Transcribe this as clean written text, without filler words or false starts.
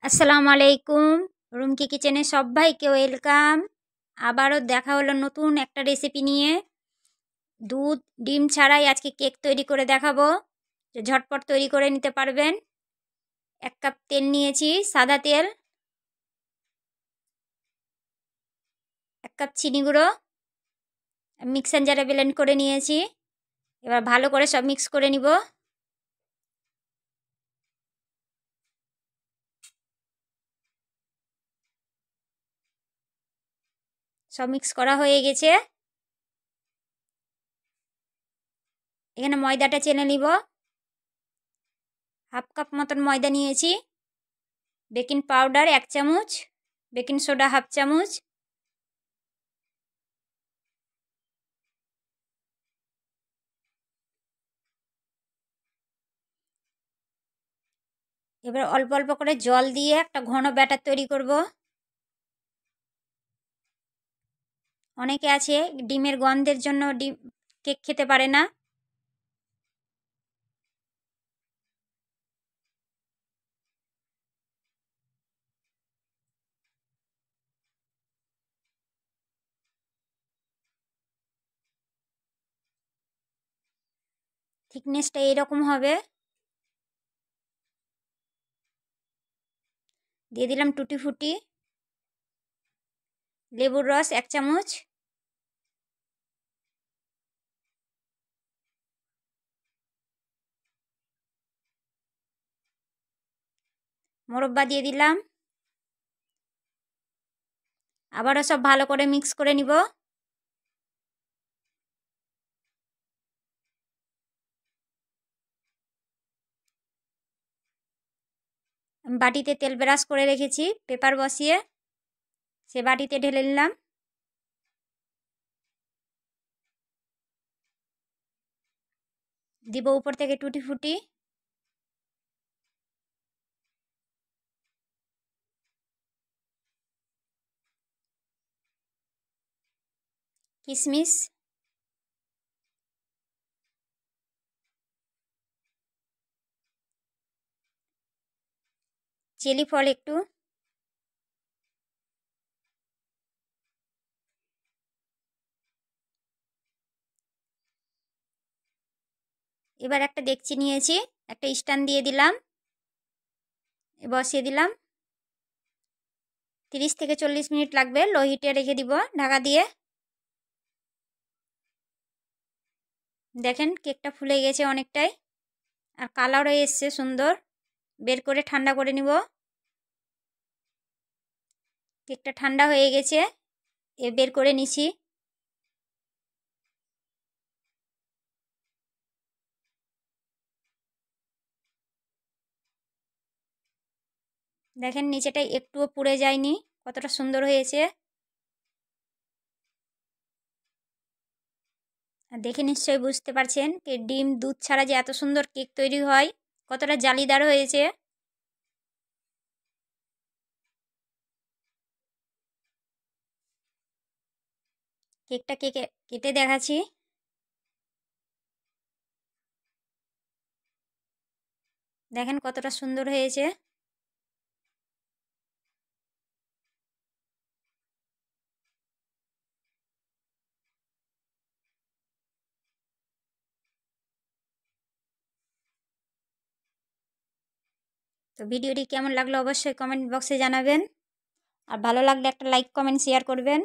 আসসালামু আলাইকুম। রুমকি কিচেনে সবাইকে ওয়েলকাম। আবারও দেখা হলো নতুন একটা রেসিপি নিয়ে। দুধ ডিম ছাড়াই আজকে কেক তৈরি করে দেখাবো, যে ঝটপট তৈরি করে নিতে পারবেন। 1 কাপ তেল নিয়েছি, সাদা তেল। 1 কাপ চিনি গুঁড়ো মিক্সার জারে ব্লেন্ড করে নিয়েছি। এবার ভালো করে সব মিক্স করে নিব। সব মিক্স করা হয়ে গেছে। এখানে ময়দাটা চেলে নিব। 1/2 কাপ মতন ময়দা নিয়েছি। বেকিং পাউডার 1 চামচ, বেকিং সোডা 1/2 চামচ। এবার অল্প অল্প করে জল দিয়ে একটা ঘন ব্যাটার তৈরি করব। অনেকে আছে ডিমের গন্ধের জন্য ডিম কেক খেতে পারে না। থিকনেসটা এইরকম হবে। দিয়ে দিলাম টুটি ফুটি, লেবুর রস 1 চামচ, মোরব্বা দিয়ে দিলাম। আবারও সব ভালো করে মিক্স করে নিব। আমি বাটিতে তেল ব্রাশ করে রেখেছি, পেপার বসিয়ে সে বাটিতে ঢেলে নিলাম। দিব উপর থেকে টুটি ফুটি। কিশমিশ, চিলি ফল একটু, এবার একটা ডেকচি নিয়েছি, একটা স্ট্যান্ড দিয়ে দিলাম, বসিয়ে দিলাম। 30 থেকে 40 মিনিট লাগবে, লো হিটে রেখে দিব ঢাকা দিয়ে। দেখেন কেকটা ফুলে গেছে অনেকটাই, আর কালারও এসছে সুন্দর। বের করে ঠান্ডা করে নিব। কেকটা ঠান্ডা হয়ে গেছে, বের করে নিছি। দেখেন নিচেটা একটুও পুড়ে যায়নি, কতটা সুন্দর হয়েছে। আর দেখে নিশ্চয়ই বুঝতে পারছেন যে ডিম দুধ ছাড়া যে এত সুন্দর কেক তৈরি হয়, কতটা জালিদার হয়েছে। কেকটা কেটে দেখাচ্ছি। দেখেন কতটা সুন্দর হয়েছে। তো ভিডিওটি কেমন লাগলো অবশ্যই কমেন্ট বক্সে জানাবেন। আর ভালো লাগলে একটা লাইক কমেন্ট শেয়ার করবেন।